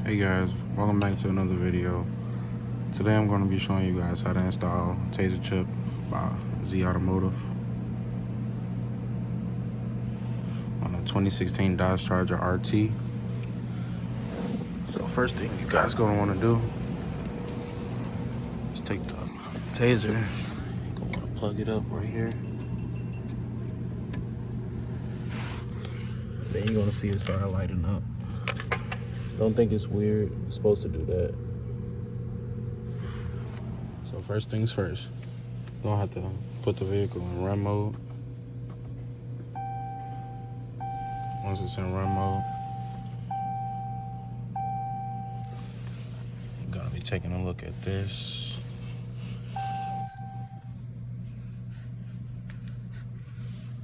Hey guys, welcome back to another video. Today I'm going to be showing you guys how to install Taser chip by Z Automotive on a 2016 Dodge Charger RT. So first thing you guys going to want to do is take the Taser, you're going to want to plug it up right here. Then you're going to see it start lighting up. Don't think it's weird, it's supposed to do that. So first things first, you're going to have to put the vehicle in run mode. Once it's in run mode, you're going to be taking a look at this.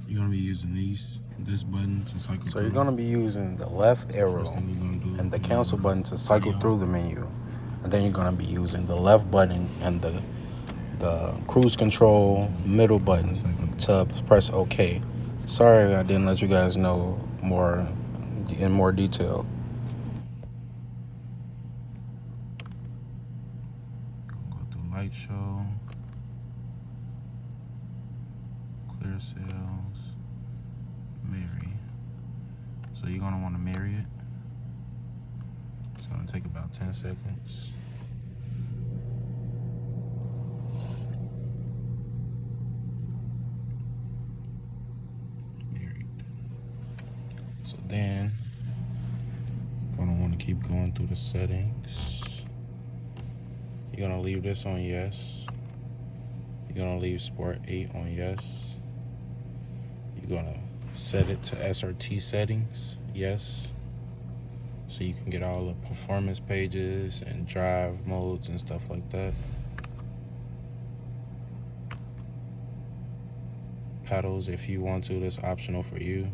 You're going to be using this button to cycle. So you're going to be using the left arrow and the cancel button to cycle through the menu. And then you're going to be using the left button and the cruise control middle button to press OK. Sorry I didn't let you guys know in more detail. Go through light show, clear sales, marry. So you're gonna want to marry it. It's gonna take about 10 seconds. Married. So then you're gonna want to keep going through the settings. You're gonna leave this on yes. You're gonna leave Sport 8 on yes. You're gonna set it to SRT settings, yes. So you can get all the performance pages and drive modes and stuff like that. Pedals, if you want to, that's optional for you.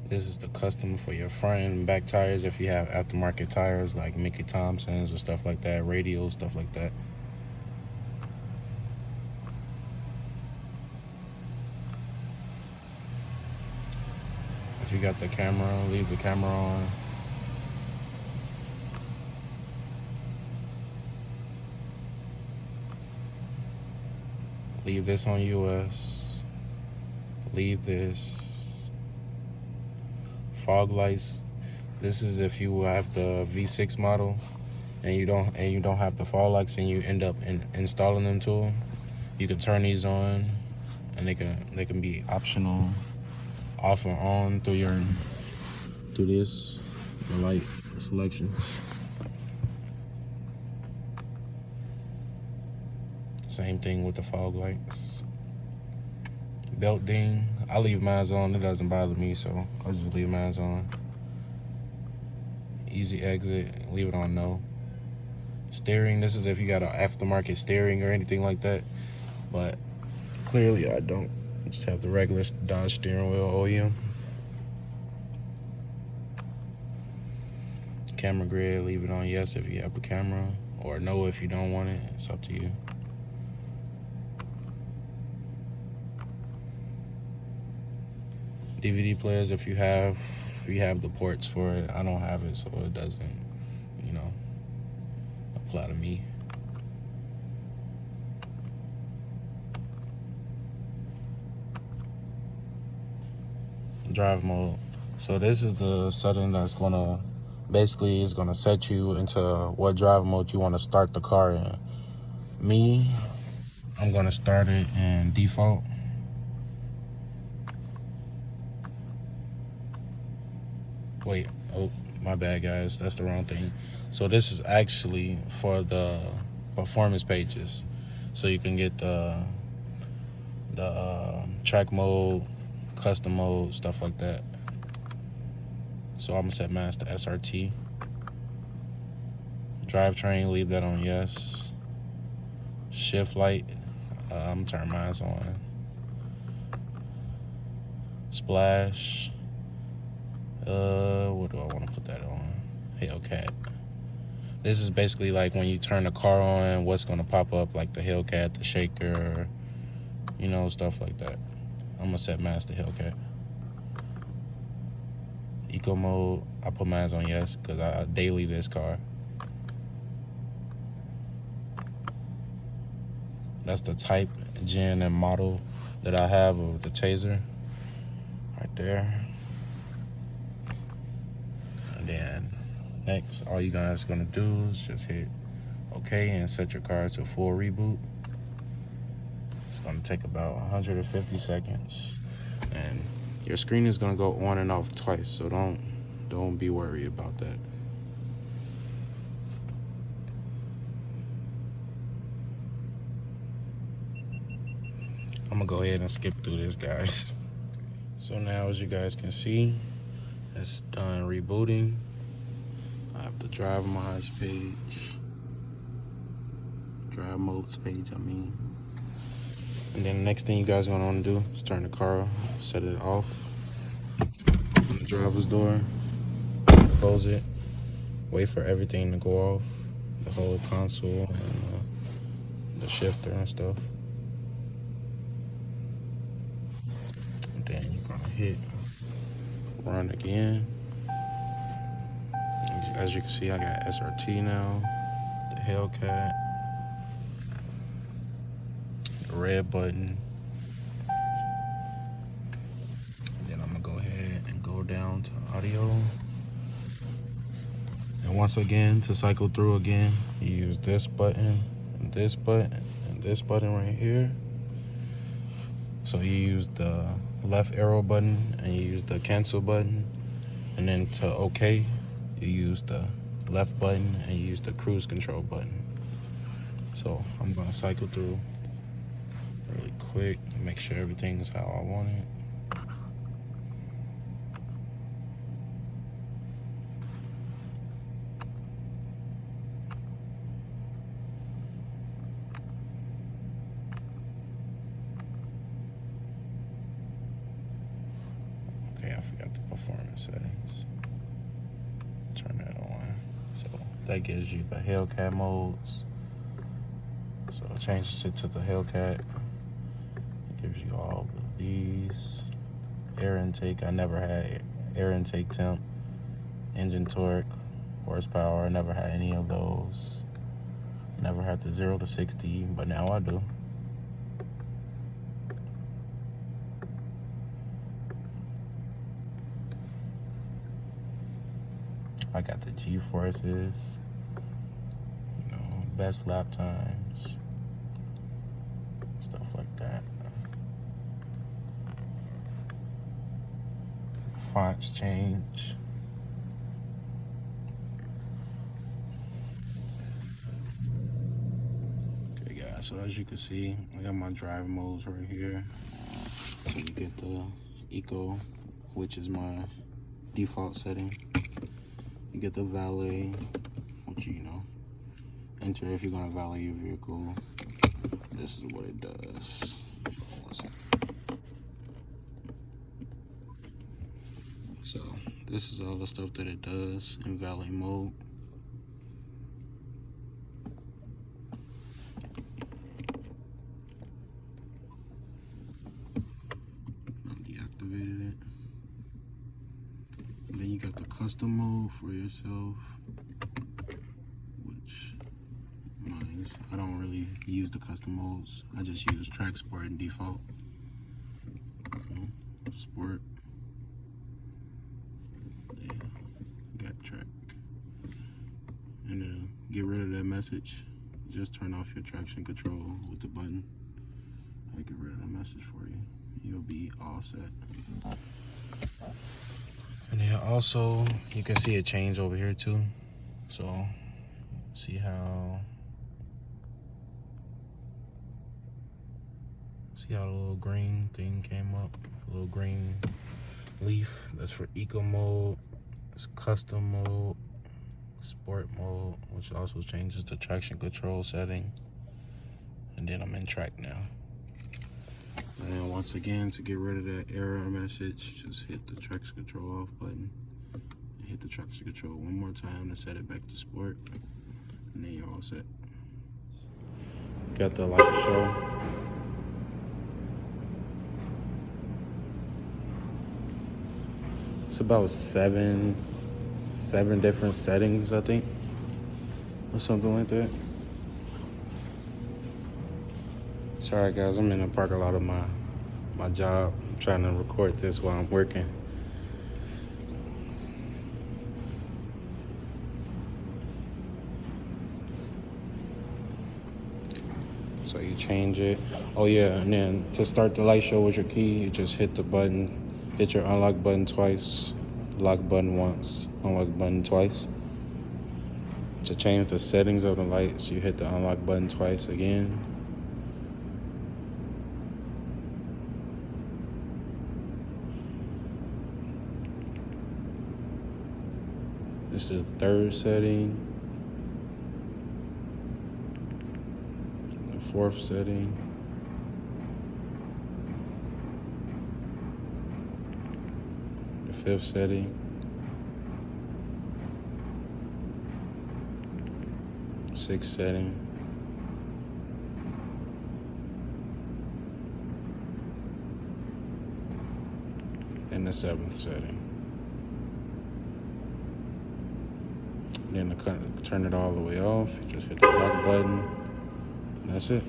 This is the custom for your front and back tires if you have aftermarket tires like Mickey Thompson's or stuff like that, radial, stuff like that. If you got the camera, leave the camera on. Leave this on US. Leave this. Fog lights. This is if you have the V6 model and you don't have the fog lights and you end up installing them to them. You can turn these on, and they can be optional, off or on through the light selection. Same thing with the fog lights. Belt ding, I leave mine on. It doesn't bother me, so I just leave mine on. Easy exit, leave it on no. Steering, this is if you got an aftermarket steering or anything like that, but clearly I don't. I just have the regular Dodge steering wheel OEM. Camera grid, leave it on yes if you have the camera, or no if you don't want it. It's up to you. DVD players, if you have the ports for it. I don't have it, so it doesn't, apply to me. Drive mode. So this is the setting that's gonna set you into what drive mode you want to start the car in. I'm gonna start it in default. Wait, oh, my bad guys, that's the wrong thing. So this is actually for the performance pages. So you can get the track mode, custom mode, stuff like that. So I'm gonna set mine to SRT. Drivetrain, leave that on yes. Shift light, I'm gonna turn mine on. Splash, what do I want to put that on? Hellcat. This is basically like when you turn the car on, what's gonna pop up, like the Hellcat, the shaker, stuff like that. I'm gonna set mine to Hellcat. Eco mode, I put mine on yes because I daily this car. That's the type, gen, and model that I have of the Taser right there. And then next, all you guys gonna do is just hit OK and set your car to full reboot. It's gonna take about 150 seconds, and your screen is gonna go on and off twice, so don't be worried about that. I'm gonna go ahead and skip through this, guys. So now, as you guys can see, it's done rebooting. I have the drive modes page, I mean. And then the next thing you guys are gonna want to do is turn the car off, set it off. Open the driver's door, close it, wait for everything to go off, the whole console and the shifter and stuff. And then you're gonna hit run again. As you can see, I got SRT now, the Hellcat, the red button. And then I'm gonna go ahead and go down to audio. And once again, to cycle through again, you use this button, and this button, and this button right here. So you use the left arrow button and you use the cancel button. And then to OK, you use the left button and you use the cruise control button. So I'm gonna cycle through really quick and make sure everything is how I want it. Okay, I forgot the performance settings. Turn that on. So that gives you the Hellcat modes. So it changes it to the Hellcat. It gives you all of these. Air intake, I never had air intake temp. Engine torque, horsepower, I never had any of those. Never had the 0 to 60, but now I do. I got the G-forces, you know, best lap times, stuff like that. Fonts change. Okay, guys, so as you can see, I got my drive modes right here. So you get the Eco, which is my default setting. You get the valet, which you know, enter if you're gonna valet your vehicle. This is what it does. So this is all the stuff that it does in valet mode. I deactivated it. And then you got the custom mode for yourself, which I don't really use the custom modes. I just use track, sport, and default. Okay. Sport. Yeah. Got track. And to get rid of that message, just turn off your traction control with the button. I'll get rid of the message for you. You'll be all set. And then also, you can see a change over here too. So, see how the little green thing came up, a little green leaf. That's for eco mode. It's custom mode, sport mode, which also changes the traction control setting. And then I'm in track now. And then once again, to get rid of that error message, just hit the traction control off button. And hit the traction control one more time to set it back to sport. And then you're all set. Got the light show. It's about seven different settings, I think, or something like that. Sorry guys, I'm in the parking lot of my job. I'm trying to record this while I'm working. So you change it. Oh yeah, and then to start the light show with your key, you just hit the button, hit your unlock button twice, lock button once, unlock button twice. To change the settings of the lights, you hit the unlock button twice again. This is the third setting. The fourth setting. The fifth setting. Sixth setting. And the seventh setting. Then to turn it all the way off, you just hit the lock button. And that's it.